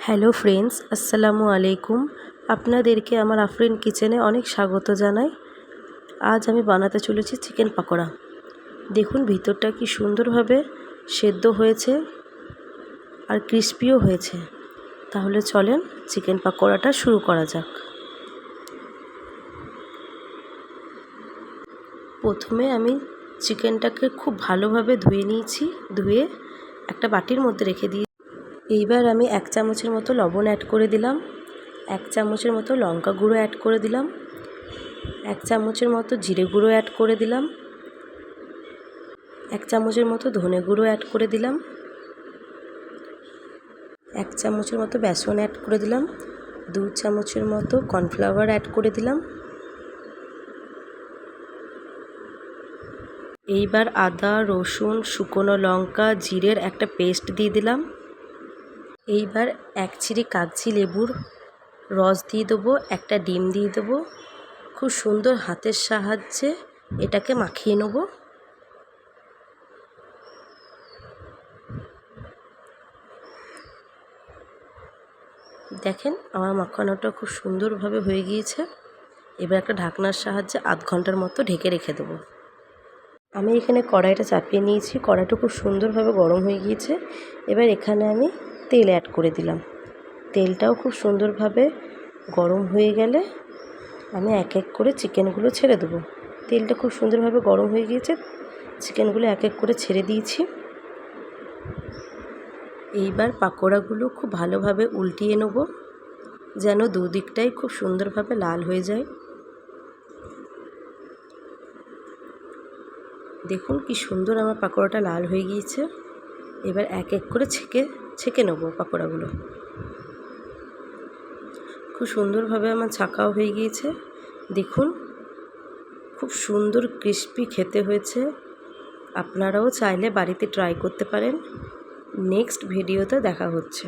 Hello friends, আসসালামু আলাইকুম। আপনাদেরকে আমার আফরিন কিচেনে অনেক স্বাগত জানাই। আজ আমি বানাতে চলেছি চিকেন পাকোড়া। দেখুন ভিতরটা কি সুন্দরভাবে সেদ্ধ হয়েছে আর ক্রিস্পিও হয়েছে। তাহলে চলেন চিকেন পাকোড়াটা শুরু করা যাক। প্রথমে আমি চিকেনটাকে খুব ভালোভাবে ধুয়ে নিয়েছি। ধুয়ে একটা বাটির মধ্যে রেখে দিই। এইবার আমি 1 চামচের মতো লবণ অ্যাড করে দিলাম, 1 চামচের মতো লঙ্কা গুঁড়ো অ্যাড করে দিলাম, 1 চামচের মতো জিরে গুঁড়ো অ্যাড করে দিলাম, 1 চামচের মতো ধনে গুঁড়ো অ্যাড করে দিলাম, 1 চামচের মতো বেসন অ্যাড করে দিলাম, 2 চামচের মতো কর্নফ্লাওয়ার অ্যাড করে দিলাম। এইবার আদা, রসুন, শুকনো লঙ্কা, জিরের একটা পেস্ট দিয়ে দিলাম। এইবার 1 চিড়ি কাগজি লেবুর রস দিয়ে দেবো, একটা ডিম দিয়ে দেবো। খুব সুন্দর হাতের সাহায্যে এটাকে মাখিয়ে নেব। দেখেন আমার মাখানোটা খুব সুন্দরভাবে হয়ে গিয়েছে। এবার একটা ঢাকনার সাহায্যে আধ ঘন্টার মতো ঢেকে রেখে দেবো। আমি এখানে কড়াইটা চাপিয়ে নিয়েছি। কড়াইটা খুব সুন্দরভাবে গরম হয়ে গিয়েছে। এবার এখানে আমি তেল অ্যাড করে দিলাম। তেলটাও খুব সুন্দরভাবে গরম হয়ে গেলে আমি এক এক করে চিকেনগুলো ছেড়ে দেবো। তেলটা খুব সুন্দরভাবে গরম হয়ে গিয়েছে। চিকেনগুলো এক এক করে ছেড়ে দিয়েছি। এইবার পাকোড়াগুলো খুব ভালোভাবে উল্টিয়ে নেব, যেন দুদিকটাই খুব সুন্দরভাবে লাল হয়ে যায়। দেখুন কি সুন্দর আমার পাকোড়াটা লাল হয়ে গিয়েছে। এবার এক এক করে ছেঁকে নেব পাকোড়াগুলো। খুব সুন্দরভাবে আমার ছাঁকাও হয়ে গিয়েছে। দেখুন খুব সুন্দর ক্রিস্পি খেতে হয়েছে। আপনারাও চাইলে বাড়িতে ট্রাই করতে পারেন। নেক্সট ভিডিওতে দেখা হচ্ছে।